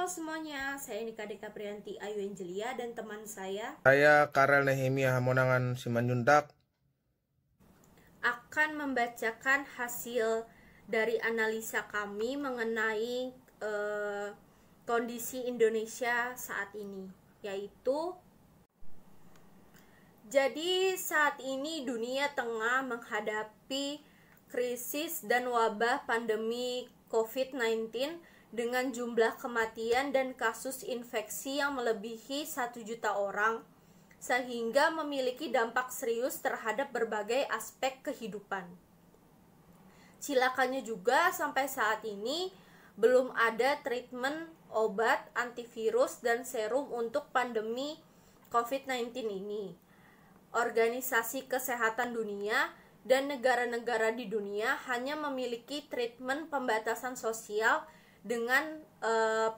Halo semuanya, saya Nika Deka Priyanti Ayu Angelia dan teman saya Karel Nehemia Hamonangan Simanjuntak akan membacakan hasil dari analisa kami mengenai kondisi Indonesia saat ini, yaitu jadi saat ini dunia tengah menghadapi krisis dan wabah pandemi COVID-19 dengan jumlah kematian dan kasus infeksi yang melebihi 1 juta orang, sehingga memiliki dampak serius terhadap berbagai aspek kehidupan. Cilakanya juga sampai saat ini belum ada treatment, obat, antivirus, dan serum untuk pandemi COVID-19 ini. Organisasi Kesehatan Dunia dan negara-negara di dunia hanya memiliki treatment pembatasan sosial dengan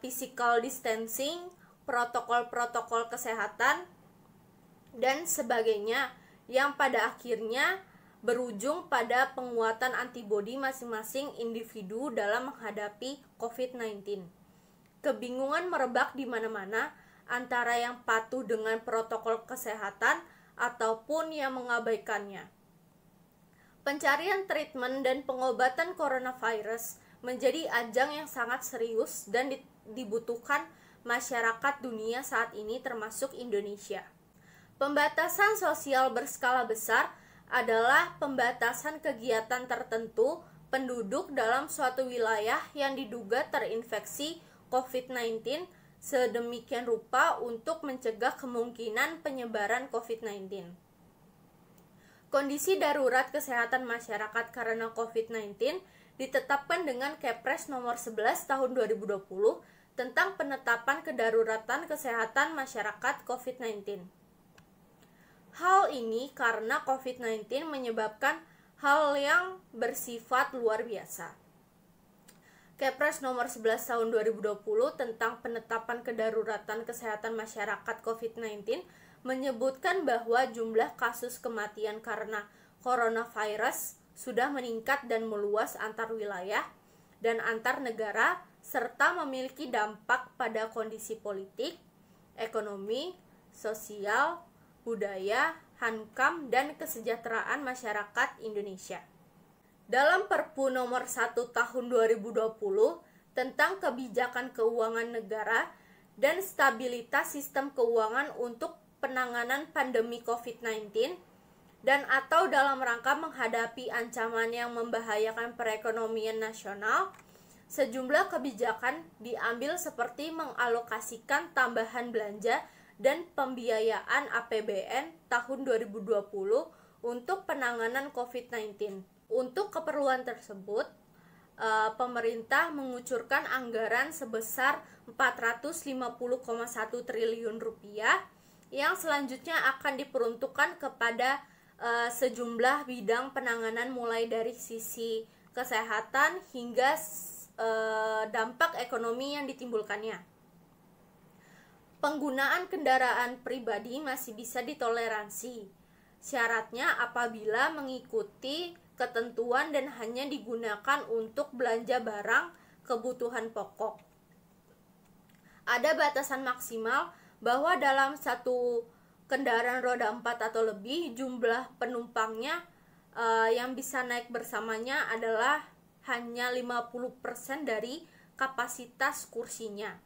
physical distancing, protokol-protokol kesehatan, dan sebagainya, yang pada akhirnya berujung pada penguatan antibodi masing-masing individu dalam menghadapi COVID-19. Kebingungan merebak di mana-mana antara yang patuh dengan protokol kesehatan ataupun yang mengabaikannya. Pencarian treatment dan pengobatan coronavirus menjadi ajang yang sangat serius dan dibutuhkan masyarakat dunia saat ini, termasuk Indonesia. Pembatasan sosial berskala besar adalah pembatasan kegiatan tertentu penduduk dalam suatu wilayah yang diduga terinfeksi COVID-19 sedemikian rupa untuk mencegah kemungkinan penyebaran COVID-19. Kondisi darurat kesehatan masyarakat karena COVID-19 ditetapkan dengan Kepres nomor 11 tahun 2020 tentang penetapan kedaruratan kesehatan masyarakat COVID-19. Hal ini karena COVID-19 menyebabkan hal yang bersifat luar biasa. Kepres nomor 11 tahun 2020 tentang penetapan kedaruratan kesehatan masyarakat COVID-19 menyebutkan bahwa jumlah kasus kematian karena coronavirus sudah meningkat dan meluas antar wilayah dan antar negara, serta memiliki dampak pada kondisi politik, ekonomi, sosial, budaya, hankam, dan kesejahteraan masyarakat Indonesia. Dalam Perpu nomor 1 tahun 2020 tentang kebijakan keuangan negara dan stabilitas sistem keuangan untuk penanganan pandemi COVID-19 dan atau dalam rangka menghadapi ancaman yang membahayakan perekonomian nasional, sejumlah kebijakan diambil seperti mengalokasikan tambahan belanja dan pembiayaan APBN tahun 2020 untuk penanganan COVID-19. Untuk keperluan tersebut, pemerintah mengucurkan anggaran sebesar 450,1 triliun rupiah yang selanjutnya akan diperuntukkan kepada sejumlah bidang penanganan, mulai dari sisi kesehatan hingga dampak ekonomi yang ditimbulkannya. Penggunaan kendaraan pribadi masih bisa ditoleransi. Syaratnya apabila mengikuti ketentuan dan hanya digunakan untuk belanja barang kebutuhan pokok. Ada batasan maksimal bahwa dalam satu kendaraan roda 4 atau lebih, jumlah penumpangnya yang bisa naik bersamanya adalah hanya 50% dari kapasitas kursinya.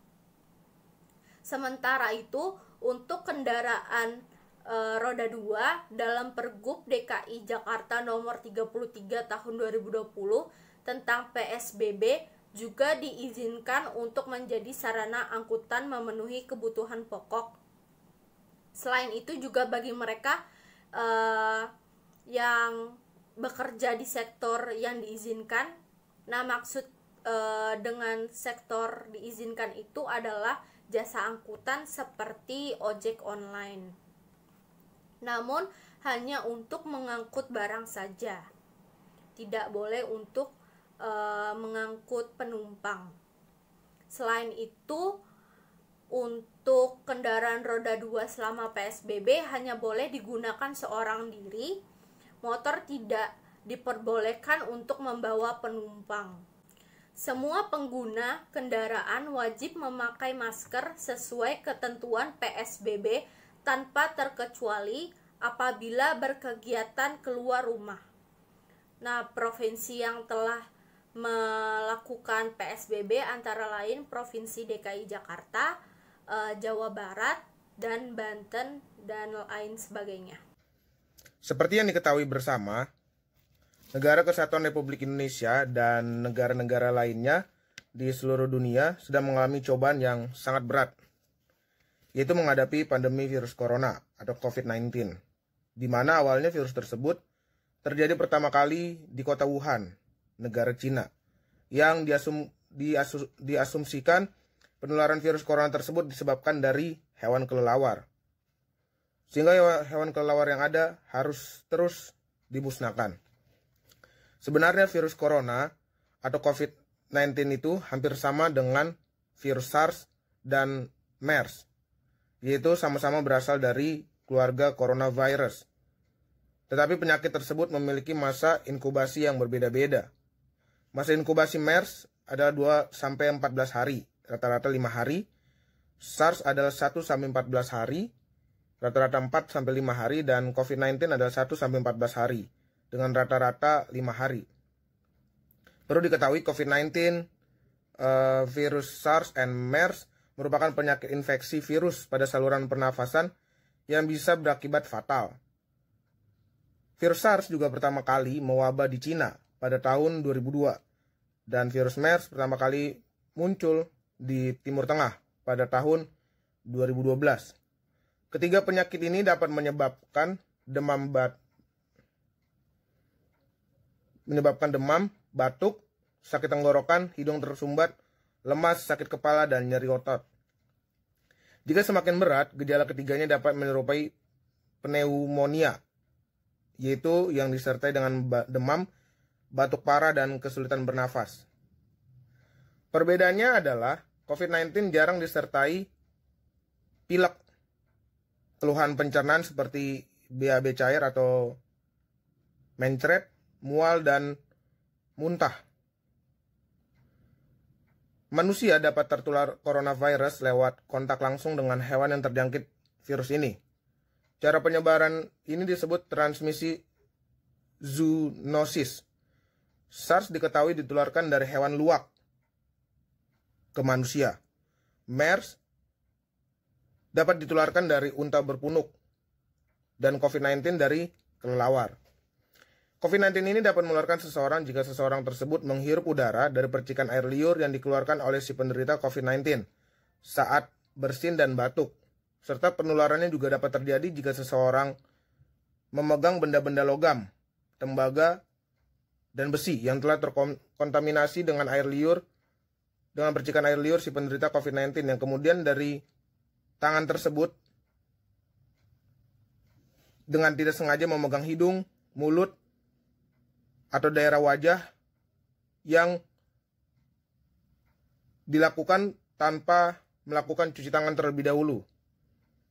Sementara itu, untuk kendaraan roda 2 dalam Pergub DKI Jakarta nomor 33 tahun 2020 tentang PSBB juga diizinkan untuk menjadi sarana angkutan memenuhi kebutuhan pokok. Selain itu juga bagi mereka yang bekerja di sektor yang diizinkan. Nah, maksud dengan sektor diizinkan itu adalah jasa angkutan seperti ojek online. Namun hanya untuk mengangkut barang saja. Tidak boleh untuk mengangkut penumpang. Selain itu, untuk kendaraan roda 2 selama PSBB hanya boleh digunakan seorang diri. Motor tidak diperbolehkan untuk membawa penumpang. Semua pengguna kendaraan wajib memakai masker sesuai ketentuan PSBB tanpa terkecuali apabila berkegiatan keluar rumah. Nah, provinsi yang telah melakukan PSBB antara lain Provinsi DKI Jakarta, Jawa Barat, dan Banten, dan lain sebagainya. Seperti yang diketahui bersama, Negara Kesatuan Republik Indonesia dan negara-negara lainnya di seluruh dunia sedang mengalami cobaan yang sangat berat, yaitu menghadapi pandemi virus corona atau COVID-19, di mana awalnya virus tersebut terjadi pertama kali di kota Wuhan, negara Cina, yang diasumsikan penularan virus corona tersebut disebabkan dari hewan kelelawar, sehingga hewan kelelawar yang ada harus terus dimusnahkan. Sebenarnya virus corona atau COVID-19 itu hampir sama dengan virus SARS dan MERS, yaitu sama-sama berasal dari keluarga coronavirus. Tetapi penyakit tersebut memiliki masa inkubasi yang berbeda-beda. Masa inkubasi MERS adalah 2-14 hari, rata-rata 5 hari. SARS adalah 1-14 hari, rata-rata 4-5 hari, dan COVID-19 adalah 1-14 hari, dengan rata-rata 5 hari. Perlu diketahui COVID-19, virus SARS dan MERS merupakan penyakit infeksi virus pada saluran pernafasan yang bisa berakibat fatal. Virus SARS juga pertama kali mewabah di Cina pada tahun 2002, dan virus MERS pertama kali muncul di Timur Tengah pada tahun 2012. Ketiga penyakit ini dapat menyebabkan demam, batuk, sakit tenggorokan, hidung tersumbat, lemas, sakit kepala, dan nyeri otot. Jika semakin berat, gejala ketiganya dapat menyerupai pneumonia, yaitu yang disertai dengan demam, batuk parah, dan kesulitan bernafas. Perbedaannya adalah COVID-19 jarang disertai pilek, keluhan pencernaan seperti BAB cair atau mencret, mual, dan muntah. Manusia dapat tertular coronavirus lewat kontak langsung dengan hewan yang terjangkit virus ini. Cara penyebaran ini disebut transmisi zoonosis. SARS diketahui ditularkan dari hewan luwak ke manusia. MERS dapat ditularkan dari unta berpunuk, dan COVID-19 dari kelelawar. COVID-19 ini dapat menularkan seseorang jika seseorang tersebut menghirup udara dari percikan air liur yang dikeluarkan oleh si penderita COVID-19 saat bersin dan batuk. Serta penularannya juga dapat terjadi jika seseorang memegang benda-benda logam, tembaga, dan besi yang telah terkontaminasi dengan percikan air liur si penderita COVID-19 yang kemudian dari tangan tersebut dengan tidak sengaja memegang hidung, mulut, atau daerah wajah yang dilakukan tanpa melakukan cuci tangan terlebih dahulu.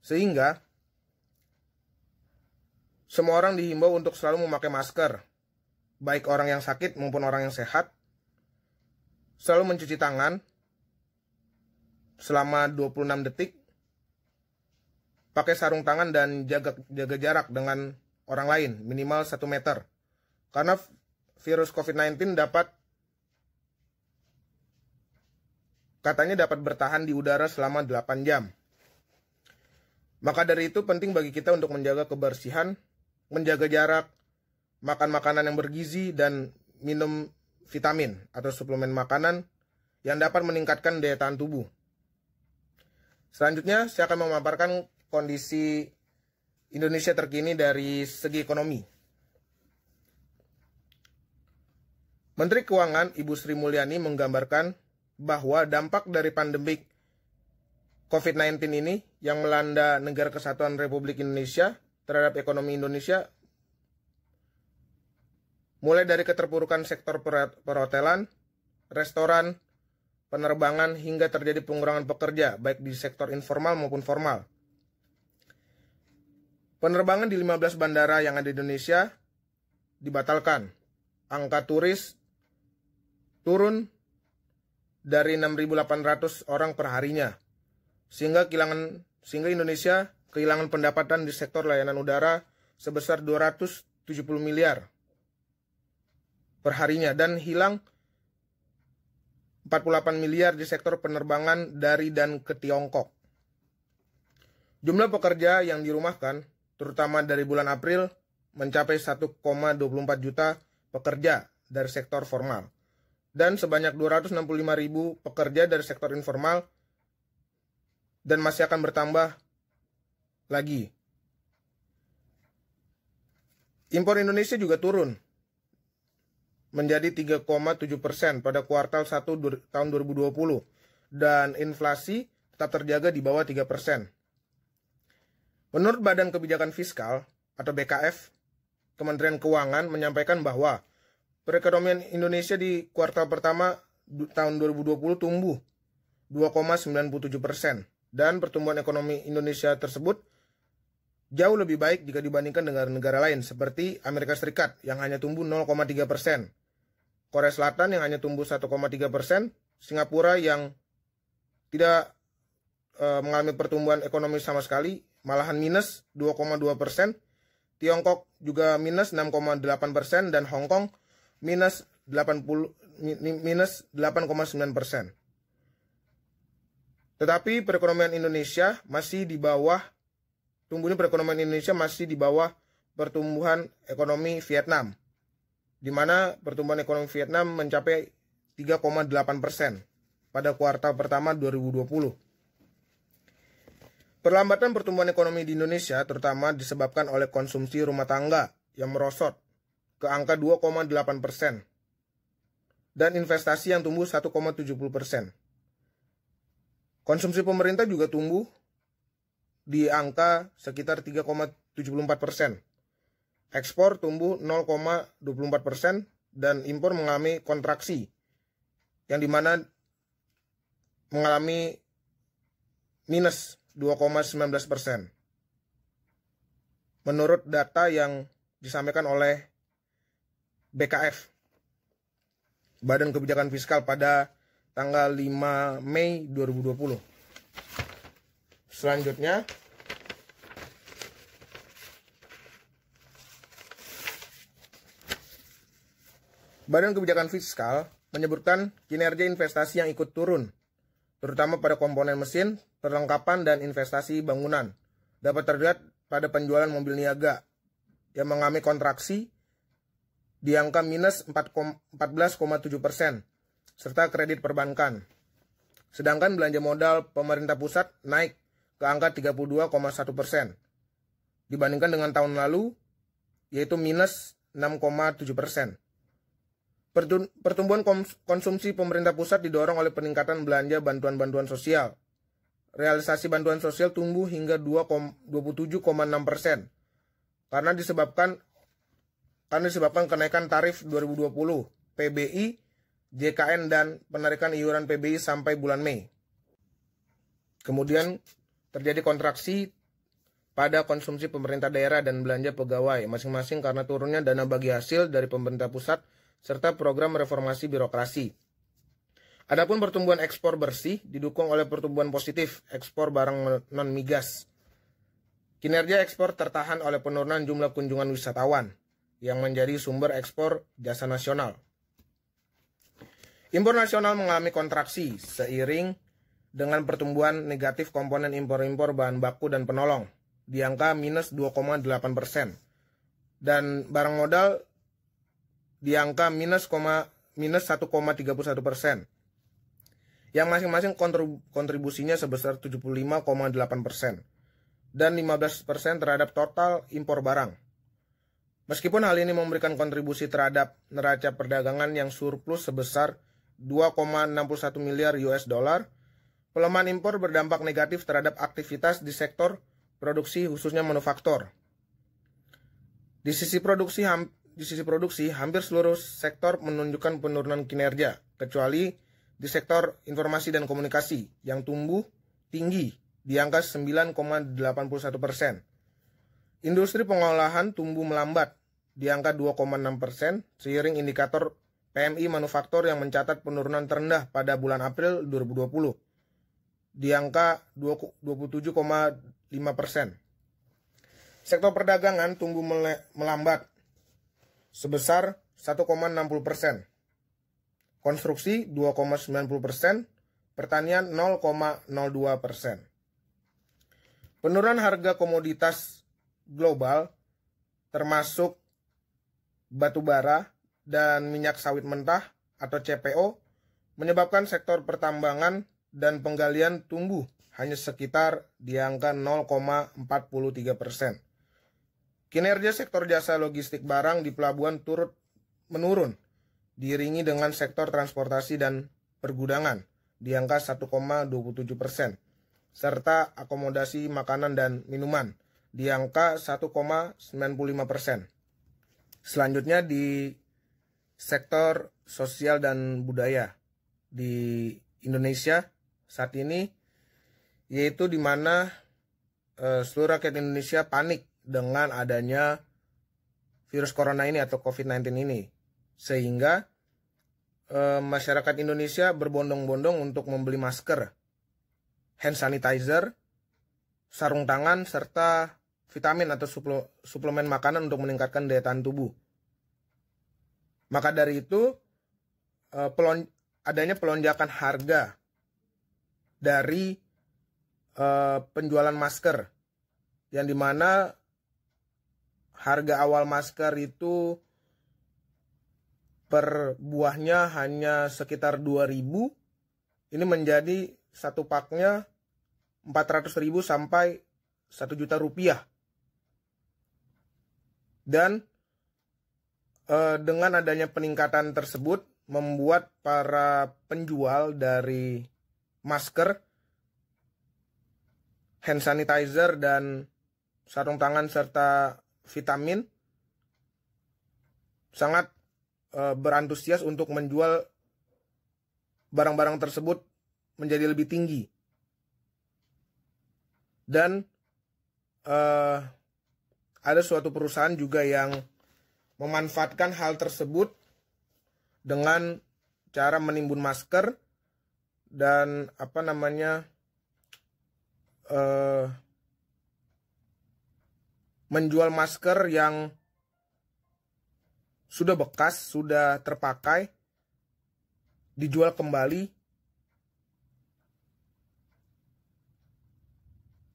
Sehingga semua orang dihimbau untuk selalu memakai masker, baik orang yang sakit maupun orang yang sehat, selalu mencuci tangan selama 26 detik, pakai sarung tangan, dan jaga jarak dengan orang lain minimal 1 meter. Karena virus COVID-19 katanya dapat bertahan di udara selama 8 jam. Maka dari itu penting bagi kita untuk menjaga kebersihan, menjaga jarak, makan makanan yang bergizi, dan minum vitamin atau suplemen makanan yang dapat meningkatkan daya tahan tubuh. Selanjutnya saya akan memaparkan kondisi Indonesia terkini dari segi ekonomi. Menteri Keuangan Ibu Sri Mulyani menggambarkan bahwa dampak dari pandemik COVID-19 ini yang melanda Negara Kesatuan Republik Indonesia terhadap ekonomi Indonesia mulai dari keterpurukan sektor perhotelan, restoran, penerbangan, hingga terjadi pengurangan pekerja baik di sektor informal maupun formal. Penerbangan di 15 bandara yang ada di Indonesia dibatalkan. Angka turis turun dari 6.800 orang per harinya. Sehingga Indonesia kehilangan pendapatan di sektor layanan udara sebesar 270 miliar per harinya dan hilang 48 miliar di sektor penerbangan dari dan ke Tiongkok. Jumlah pekerja yang dirumahkan, terutama dari bulan April, mencapai 1,24 juta pekerja dari sektor formal. Dan sebanyak 265 ribu pekerja dari sektor informal dan masih akan bertambah lagi. Impor Indonesia juga turun menjadi 3,7% pada kuartal 1 tahun 2020 dan inflasi tetap terjaga di bawah 3%. Menurut Badan Kebijakan Fiskal atau BKF, Kementerian Keuangan menyampaikan bahwa perekonomian Indonesia di kuartal pertama tahun 2020 tumbuh 2,97% dan pertumbuhan ekonomi Indonesia tersebut jauh lebih baik jika dibandingkan dengan negara lain seperti Amerika Serikat yang hanya tumbuh 0,3%, Korea Selatan yang hanya tumbuh 1,3%, Singapura yang tidak mengalami pertumbuhan ekonomi sama sekali, malahan minus 2,2%, Tiongkok juga minus 6,8% dan Hong Kong minus 8,9%. Tetapi perekonomian Indonesia masih di bawah pertumbuhan ekonomi Vietnam, di mana pertumbuhan ekonomi Vietnam mencapai 3,8% pada kuartal pertama 2020. Perlambatan pertumbuhan ekonomi di Indonesia terutama disebabkan oleh konsumsi rumah tangga yang merosot ke angka 2,8% dan investasi yang tumbuh 1,70%. Konsumsi pemerintah juga tumbuh di angka sekitar 3,74%. Ekspor tumbuh 0,24% dan impor mengalami kontraksi yang dimana mengalami minus 2,19%. Menurut data yang disampaikan oleh BKF, Badan Kebijakan Fiskal pada tanggal 5 Mei 2020. Selanjutnya, Badan Kebijakan Fiskal menyebutkan kinerja investasi yang ikut turun, terutama pada komponen mesin, perlengkapan, dan investasi bangunan. Dapat terlihat pada penjualan mobil niaga yang mengalami kontraksi di angka minus 14,7%, serta kredit perbankan. Sedangkan belanja modal pemerintah pusat naik ke angka 32,1% dibandingkan dengan tahun lalu, yaitu minus 6,7%. Pertumbuhan konsumsi pemerintah pusat didorong oleh peningkatan belanja bantuan-bantuan sosial. Realisasi bantuan sosial tumbuh hingga 27,6% karena disebabkan kenaikan tarif 2020, PBI, JKN, dan penarikan iuran PBI sampai bulan Mei. Kemudian terjadi kontraksi pada konsumsi pemerintah daerah dan belanja pegawai masing-masing karena turunnya dana bagi hasil dari pemerintah pusat serta program reformasi birokrasi. Adapun pertumbuhan ekspor bersih didukung oleh pertumbuhan positif ekspor barang non-migas. Kinerja ekspor tertahan oleh penurunan jumlah kunjungan wisatawan yang menjadi sumber ekspor jasa nasional. Impor nasional mengalami kontraksi seiring dengan pertumbuhan negatif komponen impor-impor bahan baku dan penolong di angka minus 2,8%. Dan barang modal di angka minus 1,31%, yang masing-masing kontribusinya sebesar 75,8% dan 15% terhadap total impor barang. Meskipun hal ini memberikan kontribusi terhadap neraca perdagangan yang surplus sebesar 2,61 miliar US dollar, pelemahan impor berdampak negatif terhadap aktivitas di sektor produksi khususnya manufaktur. Di sisi produksi, hampir seluruh sektor menunjukkan penurunan kinerja, kecuali di sektor informasi dan komunikasi yang tumbuh tinggi di angka 9,81%. Industri pengolahan tumbuh melambat di angka 2,6% seiring indikator PMI Manufaktur yang mencatat penurunan terendah pada bulan April 2020 di angka 27,5%. Sektor perdagangan tumbuh melambat sebesar 1,60%. Konstruksi 2,90%, pertanian 0,02%. Penurunan harga komoditas global termasuk batu bara dan minyak sawit mentah atau CPO menyebabkan sektor pertambangan dan penggalian tumbuh hanya sekitar di angka 0,43%. Kinerja sektor jasa logistik barang di pelabuhan turut menurun, diiringi dengan sektor transportasi dan pergudangan di angka 1,27%, serta akomodasi makanan dan minuman di angka 1,95%. Selanjutnya di sektor sosial dan budaya di Indonesia saat ini, yaitu di mana seluruh rakyat Indonesia panik dengan adanya virus corona ini atau COVID-19 ini, sehingga masyarakat Indonesia berbondong-bondong untuk membeli masker, hand sanitizer, sarung tangan, serta vitamin atau suplemen makanan untuk meningkatkan daya tahan tubuh. Maka dari itu, adanya pelonjakan harga dari penjualan masker, yang dimana harga awal masker itu per buahnya hanya sekitar 2.000, ini menjadi satu paknya 400.000 sampai 1 juta rupiah. Dan dengan adanya peningkatan tersebut membuat para penjual dari masker, hand sanitizer, dan sarung tangan serta vitamin sangat berantusias untuk menjual barang-barang tersebut menjadi lebih tinggi. Dan ada suatu perusahaan juga yang memanfaatkan hal tersebut dengan cara menimbun masker dan menjual masker yang sudah bekas, sudah terpakai, dijual kembali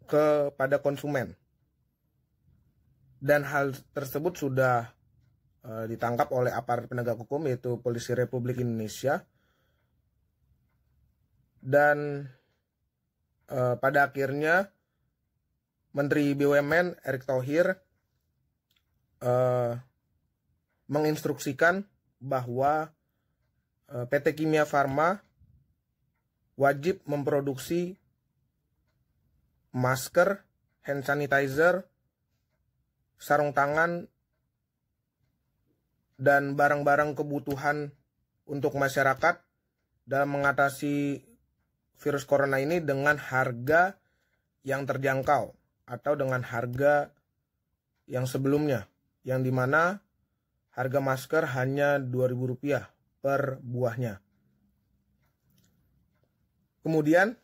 kepada konsumen. Dan hal tersebut sudah ditangkap oleh aparat penegak hukum, yaitu Polisi Republik Indonesia. Dan pada akhirnya Menteri BUMN Erick Thohir menginstruksikan bahwa PT Kimia Farma wajib memproduksi masker, hand sanitizer, sarung tangan, dan barang-barang kebutuhan untuk masyarakat dalam mengatasi virus corona ini dengan harga yang terjangkau atau dengan harga yang sebelumnya, yang dimana harga masker hanya Rp2.000 per buahnya. Kemudian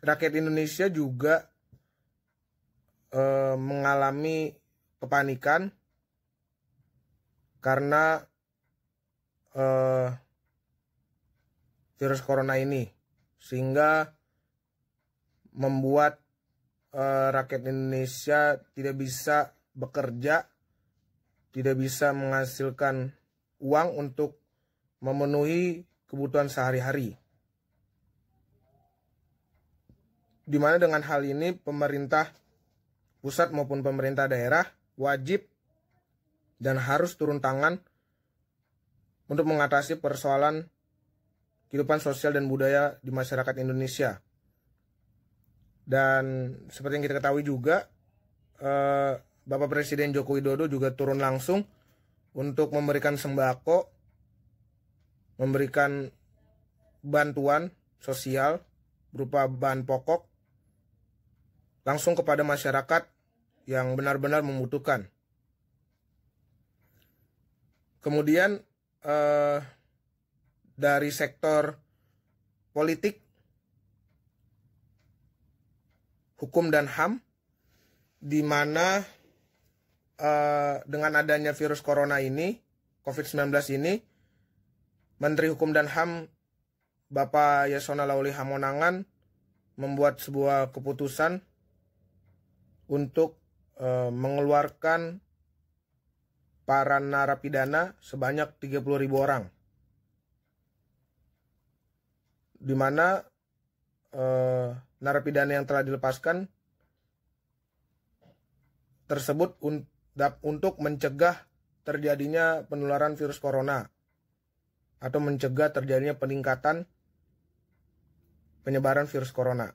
rakyat Indonesia juga mengalami kepanikan karena virus corona ini, sehingga membuat rakyat Indonesia tidak bisa bekerja, tidak bisa menghasilkan uang untuk memenuhi kebutuhan sehari-hari. Di mana dengan hal ini pemerintah pusat maupun pemerintah daerah wajib dan harus turun tangan untuk mengatasi persoalan kehidupan sosial dan budaya di masyarakat Indonesia. Dan seperti yang kita ketahui juga, Bapak Presiden Joko Widodo juga turun langsung untuk memberikan sembako, memberikan bantuan sosial berupa bahan pokok langsung kepada masyarakat yang benar-benar membutuhkan. Kemudian dari sektor politik, hukum dan HAM, di mana dengan adanya virus corona ini, COVID-19 ini, Menteri Hukum dan HAM Bapak Yasona Lawli Hamonangan membuat sebuah keputusan untuk mengeluarkan para narapidana sebanyak 30.000 orang, di mana narapidana yang telah dilepaskan tersebut untuk mencegah terjadinya penularan virus corona atau mencegah terjadinya peningkatan penyebaran virus corona.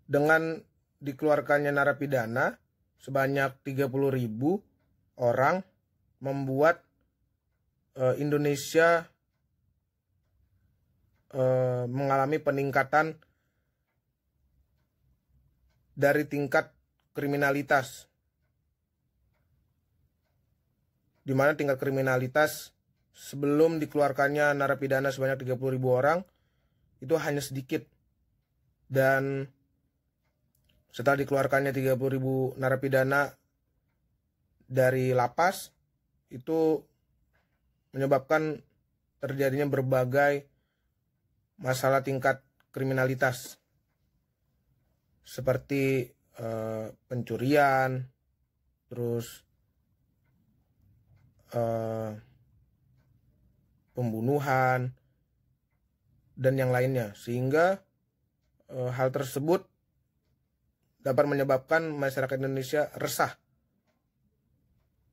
Dengan dikeluarkannya narapidana sebanyak 30.000 orang membuat Indonesia mengalami peningkatan dari tingkat kriminalitas, di mana tingkat kriminalitas sebelum dikeluarkannya narapidana sebanyak 30.000 orang itu hanya sedikit, dan setelah dikeluarkannya 30.000 narapidana dari lapas, itu menyebabkan terjadinya berbagai masalah tingkat kriminalitas seperti pencurian, terus pembunuhan, dan yang lainnya, sehingga hal tersebut dapat menyebabkan masyarakat Indonesia resah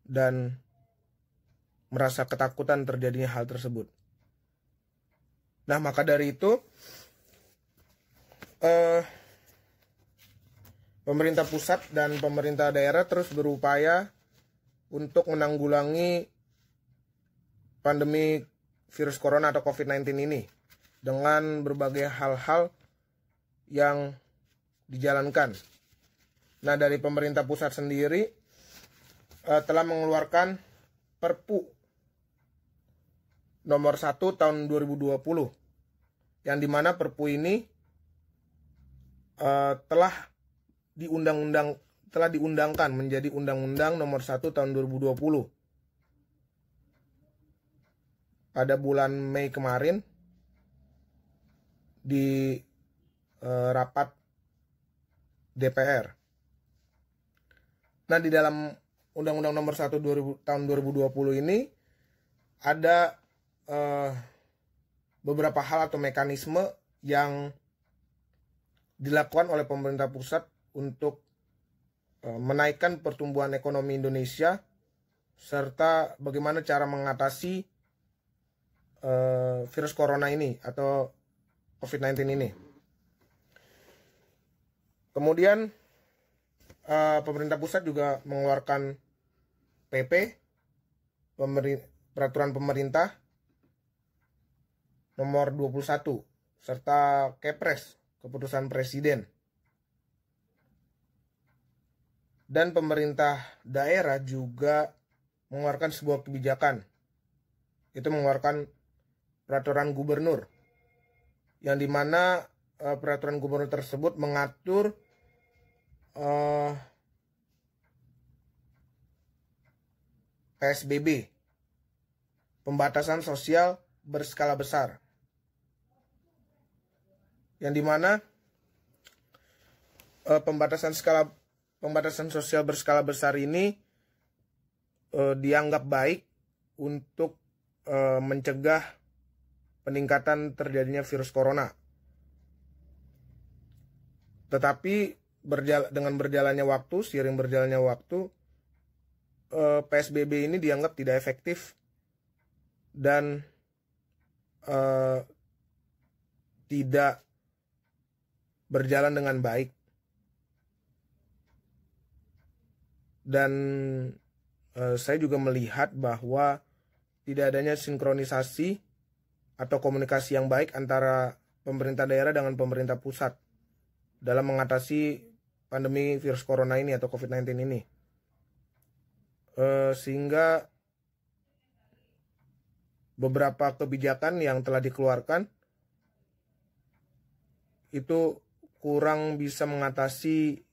dan merasa ketakutan terjadinya hal tersebut. Nah, maka dari itu pemerintah pusat dan pemerintah daerah terus berupaya untuk menanggulangi pandemi virus corona atau COVID-19 ini dengan berbagai hal-hal yang dijalankan. Nah, dari pemerintah pusat sendiri telah mengeluarkan Perpu nomor 1 tahun 2020, yang dimana Perpu ini telah diundangkan menjadi Undang-Undang nomor 1 tahun 2020 pada bulan Mei kemarin di rapat DPR. Nah, di dalam Undang-Undang nomor 1 tahun 2020 ini ada beberapa hal atau mekanisme yang dilakukan oleh pemerintah pusat untuk menaikkan pertumbuhan ekonomi Indonesia, serta bagaimana cara mengatasi virus corona ini atau COVID-19 ini. Kemudian pemerintah pusat juga mengeluarkan PP, peraturan pemerintah nomor 21, serta Kepres, keputusan presiden. Dan pemerintah daerah juga mengeluarkan sebuah kebijakan, itu mengeluarkan peraturan gubernur, yang dimana peraturan gubernur tersebut mengatur PSBB, pembatasan sosial berskala besar, yang dimana pembatasan sosial berskala besar ini dianggap baik untuk mencegah peningkatan terjadinya virus corona. Tetapi dengan berjalannya waktu, seiring berjalannya waktu, PSBB ini dianggap tidak efektif dan tidak berjalan dengan baik. Dan saya juga melihat bahwa tidak adanya sinkronisasi atau komunikasi yang baik antara pemerintah daerah dengan pemerintah pusat dalam mengatasi pandemi virus corona ini atau COVID-19 ini. Sehingga beberapa kebijakan yang telah dikeluarkan itu kurang bisa mengatasi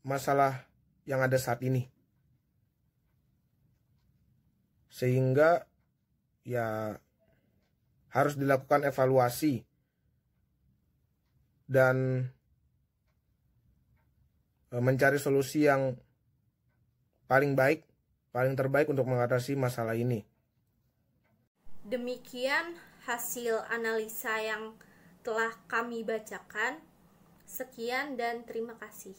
masalah yang ada saat ini. Sehingga ya harus dilakukan evaluasi dan mencari solusi yang paling baik, paling terbaik untuk mengatasi masalah ini. Demikian hasil analisa yang telah kami bacakan. Sekian dan terima kasih.